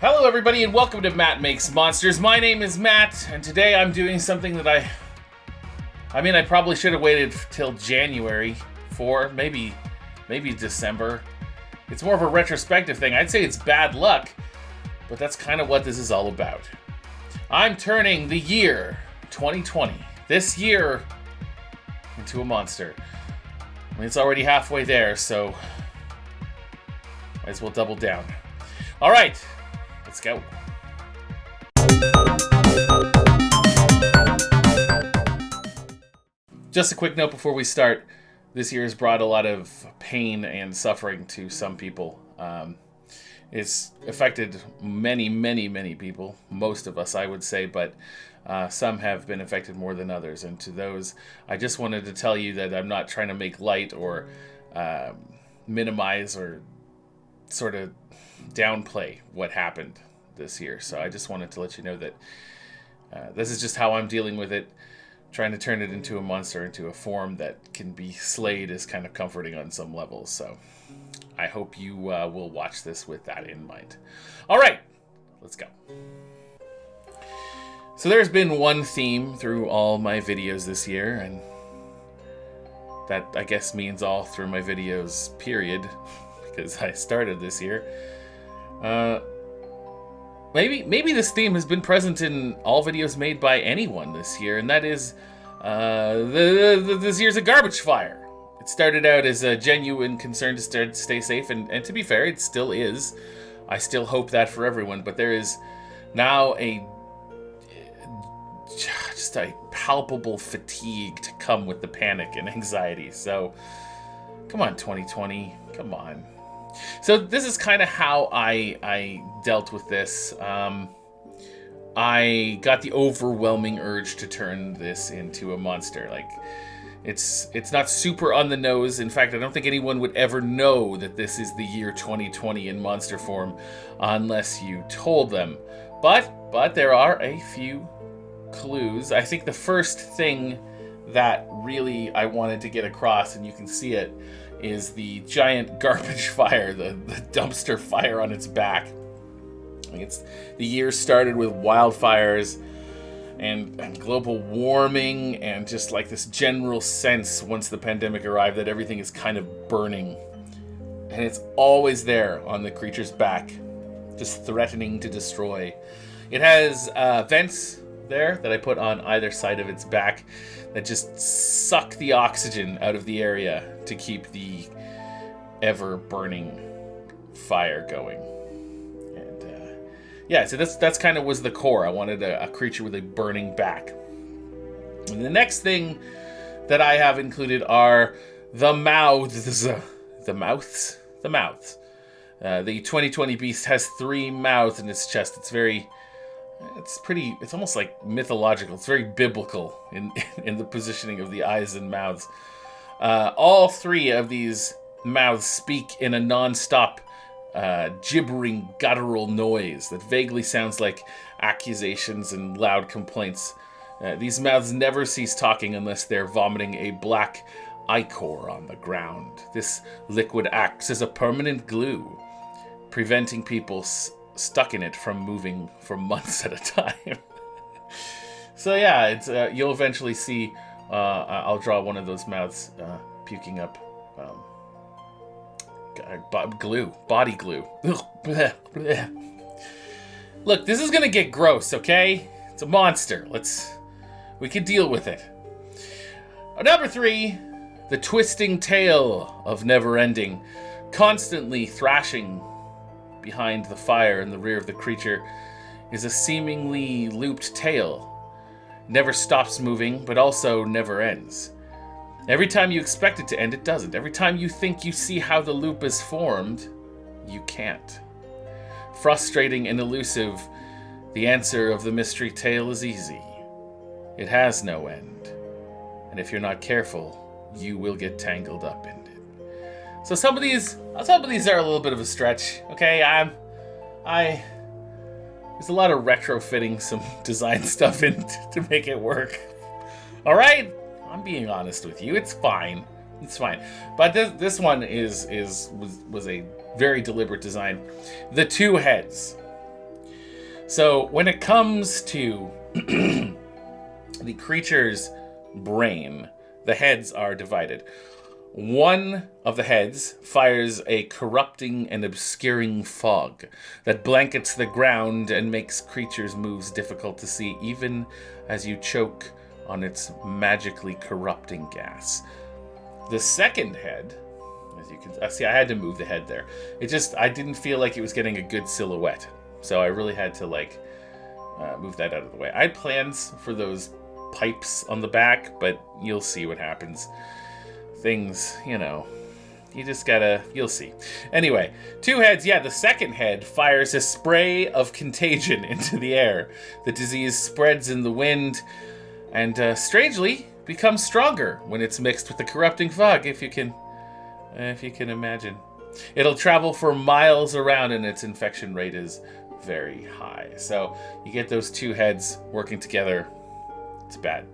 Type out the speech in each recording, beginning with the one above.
Hello everybody and welcome to Matt Makes Monsters. My name is Matt and today I'm doing something that I probably should have waited till January for, maybe December. It's more of a retrospective thing. I'd say it's bad luck, but that's kind of what this is all about. I'm turning the year 2020, this year, into a monster. I mean, it's already halfway there, so might as well double down. All right. Let's go. Just a quick note before we start. This year has brought a lot of pain and suffering to some people. It's affected many people. Most of us, I would say, but some have been affected more than others. And to those, I just wanted to tell you that I'm not trying to make light or minimize or sort of downplay what happened this year. So I just wanted to let you know that this is just how I'm dealing with it. Trying to turn it into a monster, into a form that can be slayed is kind of comforting on some levels. So I hope you will watch this with that in mind. All right, let's go. So there's been one theme through all my videos this year, and that I guess means all through my videos, period, because I started this year. Maybe this theme has been present in all videos made by anyone this year, and that is this year's a garbage fire. It started out as a genuine concern to stay safe, and to be fair, it still is. I still hope that for everyone, but there is now just a palpable fatigue to come with the panic and anxiety. So, come on, 2020, come on. So this is kind of how I dealt with this. I got the overwhelming urge to turn this into a monster. Like, it's not super on the nose. In fact, I don't think anyone would ever know that this is the year 2020 in monster form unless you told them. But there are a few clues. I think the first thing that really I wanted to get across, and you can see it, is the giant garbage fire, the dumpster fire on its back. I mean, the year started with wildfires and global warming and just like this general sense once the pandemic arrived that everything is kind of burning. And it's always there on the creature's back, just threatening to destroy. It has vents there that I put on either side of its back that just suck the oxygen out of the area to keep the ever-burning fire going. And so that's kind of was the core. I wanted a creature with a burning back. And the next thing that I have included are the mouths. The mouths? The mouths. The 2020 beast has 3 mouths in its chest. It's almost like mythological. It's very biblical in the positioning of the eyes and mouths. All 3 of these mouths speak in a non-stop gibbering guttural noise that vaguely sounds like accusations and loud complaints. These mouths never cease talking unless they're vomiting a black ichor on the ground. This liquid acts as a permanent glue, preventing people stuck in it from moving for months at a time. So yeah, it's you'll eventually see. I'll draw one of those mouths puking up body glue. Look, this is gonna get gross, okay? It's a monster. We can deal with it. Number 3, the twisting tail of never ending, constantly thrashing behind the fire in the rear of the creature, is a seemingly looped tail. Never stops moving, but also never ends. Every time you expect it to end, it doesn't. Every time you think you see how the loop is formed, you can't. Frustrating and elusive, the answer of the mystery tale is easy. It has no end. And if you're not careful, you will get tangled up in it. So some of these are a little bit of a stretch. Okay, there's a lot of retrofitting some design stuff in to make it work. All right, I'm being honest with you. It's fine. It's fine. But this one was a very deliberate design. The 2 heads. So when it comes to the creature's brain, the heads are divided. One of the heads fires a corrupting and obscuring fog that blankets the ground and makes creatures' moves difficult to see, even as you choke on its magically corrupting gas. The second head, as you can see, I had to move the head there. I didn't feel like it was getting a good silhouette, so I really had to move that out of the way. I had plans for those pipes on the back, but you'll see what happens. Things, you'll see. Anyway, two heads, the second head fires a spray of contagion into the air. The disease spreads in the wind and strangely becomes stronger when it's mixed with the corrupting fog, if you can imagine. It'll travel for miles around and its infection rate is very high. So you get those two heads working together. It's bad.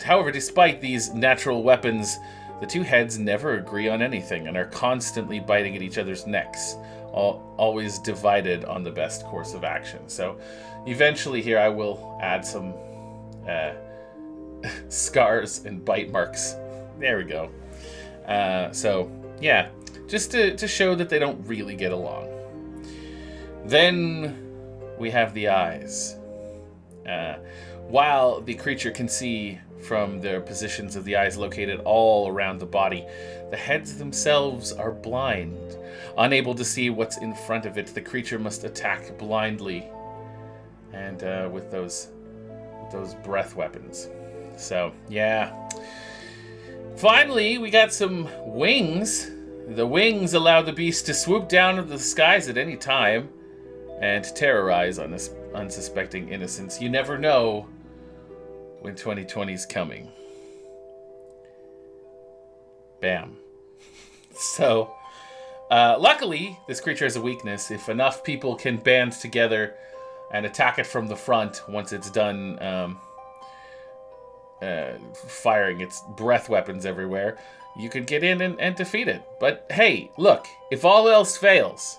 However, despite these natural weapons, the two heads never agree on anything and are constantly biting at each other's necks, always divided on the best course of action. So eventually here I will add some scars and bite marks. There we go. Just to show that they don't really get along. Then we have the eyes. While the creature can see from their positions of the eyes located all around the body, the heads themselves are blind. Unable to see what's in front of it, the creature must attack blindly and with those breath weapons. So, finally, we got some wings. The wings allow the beast to swoop down into the skies at any time and terrorize unsuspecting innocents. You never know when 2020 is coming. Bam. So, luckily, this creature has a weakness. If enough people can band together and attack it from the front once it's done firing its breath weapons everywhere, you could get in and defeat it. But hey, look, if all else fails,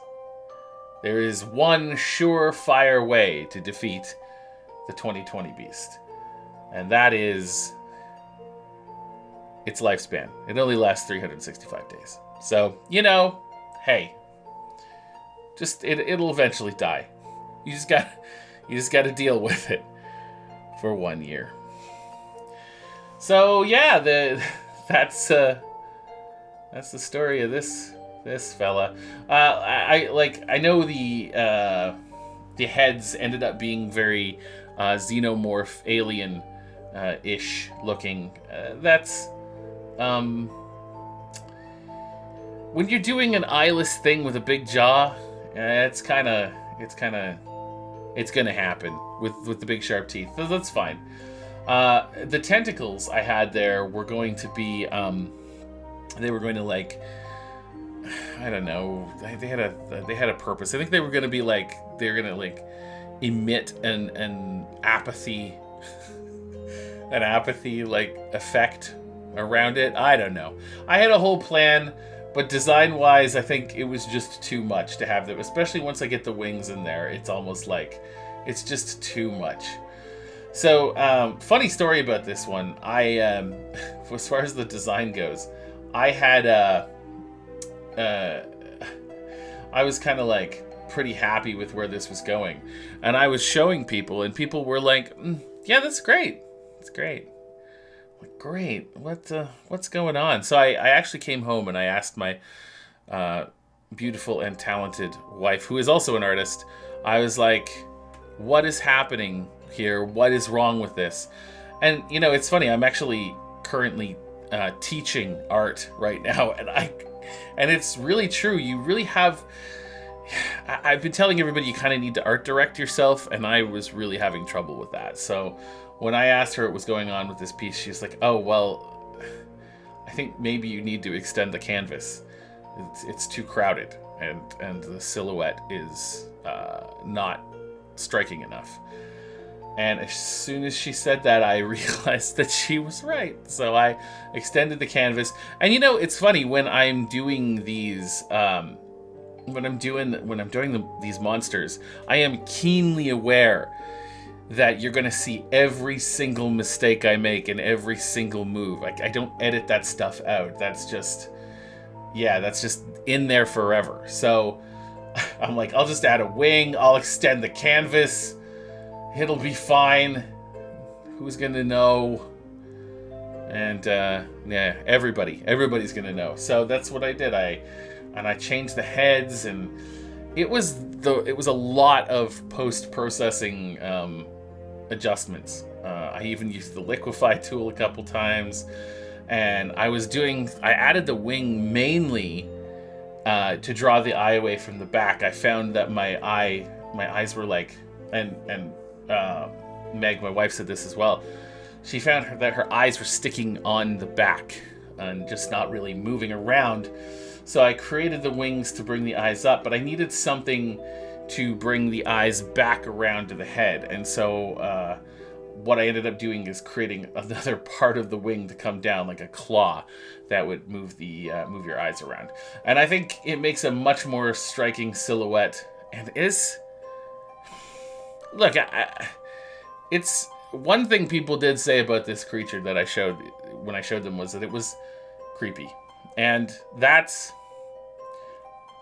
there is one surefire way to defeat the 2020 beast. And that is its lifespan. It only lasts 365 days. So, hey, it'll eventually die. You just got to deal with it for 1 year. So, that's the story of this fella. I know the heads ended up being very xenomorph alien ish looking. That's when you're doing an eyeless thing with a big jaw, it's gonna happen with the big sharp teeth. So that's fine. The tentacles I had there were going to be they were going to I don't know. They had a purpose. I think they were going to be emit an apathy effect around it. I don't know. I had a whole plan, but design wise, I think it was just too much to have them. Especially once I get the wings in there, it's almost like it's just too much. So, funny story about this one. I as far as the design goes, I had I was kind of pretty happy with where this was going, and I was showing people, and people were like, "Yeah, that's great. It's great." I'm like, great. What's going on? So I actually came home and I asked my beautiful and talented wife, who is also an artist. I was like, "What is happening here? What is wrong with this?" And it's funny. I'm actually currently teaching art right now, and it's really true. You really have. I've been telling everybody you kind of need to art direct yourself, and I was really having trouble with that. So when I asked her what was going on with this piece, she was like, "Oh, well, I think maybe you need to extend the canvas. It's too crowded, and the silhouette is not striking enough." And as soon as she said that, I realized that she was right. So I extended the canvas. And it's funny, when I'm doing these when I'm doing these monsters, I am keenly aware that you're gonna see every single mistake I make and every single move. Like, I don't edit that stuff out. That's just in there forever. So I'm like, I'll just add a wing, I'll extend the canvas, it'll be fine. Who's gonna know? And yeah, everybody's gonna know. So that's what I did. I changed the heads, and it was a lot of post-processing adjustments. I even used the liquefy tool a couple times, and I added the wing mainly to draw the eye away from the back. I found that my eyes were like, and Meg, my wife, said this as well. She found that her eyes were sticking on the back and just not really moving around. So I created the wings to bring the eyes up, but I needed something to bring the eyes back around to the head. And so what I ended up doing is creating another part of the wing to come down, like a claw that would move your eyes around. And I think it makes a much more striking silhouette. And it's one thing people did say about this creature that I showed when I showed them was that it was creepy. And that's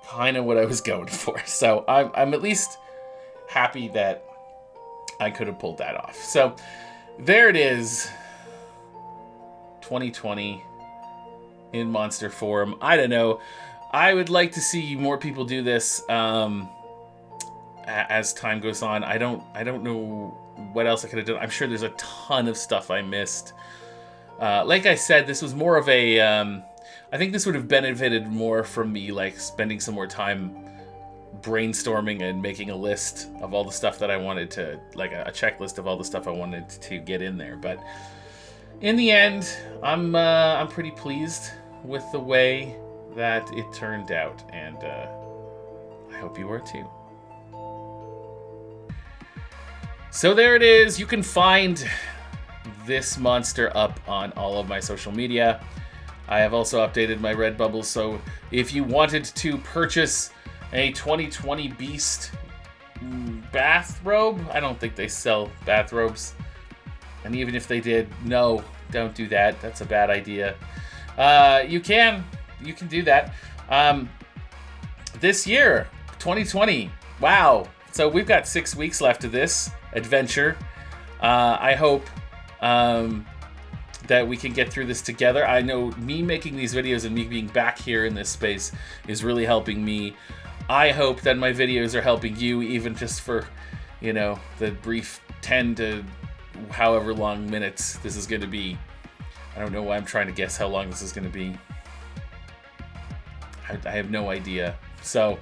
kind of what I was going for. So I'm at least happy that I could have pulled that off. So there it is, 2020 in monster form. I don't know. I would like to see more people do this as time goes on. I don't know what else I could have done. I'm sure there's a ton of stuff I missed. Like I said, this was more of a I think this would have benefited more from me like spending some more time brainstorming and making a list of all the stuff that I wanted to, like a checklist of all the stuff I wanted to get in there. But in the end, I'm pretty pleased with the way that it turned out, and I hope you are too. So there it is. You can find this monster up on all of my social media. I have also updated my Redbubble, so if you wanted to purchase a 2020 Beast bathrobe, I don't think they sell bathrobes. And even if they did, no, don't do that. That's a bad idea. You can do that. This year, 2020, wow. So we've got 6 weeks left of this adventure. I hope that we can get through this together. I know me making these videos and me being back here in this space is really helping me. I hope that my videos are helping you, even just for, the brief 10 to however long minutes this is going to be. I don't know why I'm trying to guess how long this is going to be. I have no idea. So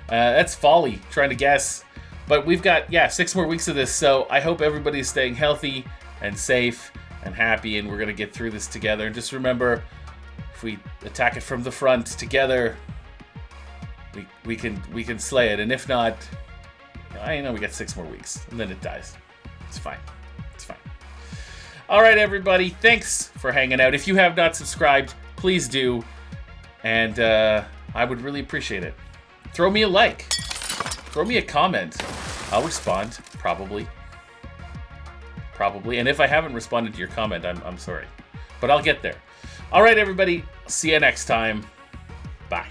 that's folly, trying to guess. But we've got, 6 more weeks of this, so I hope everybody's staying healthy and safe and happy, and we're going to get through this together. And just remember, if we attack it from the front together, we can slay it. And if not, I know we got 6 more weeks, and then it dies. It's fine. It's fine. All right, everybody, thanks for hanging out. If you have not subscribed, please do, and I would really appreciate it. Throw me a like. Throw me a comment. I'll respond, probably. And if I haven't responded to your comment, I'm sorry. But I'll get there. All right, everybody. See you next time. Bye.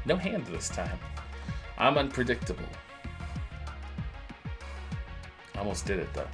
No hand this time. I'm unpredictable. Almost did it, though.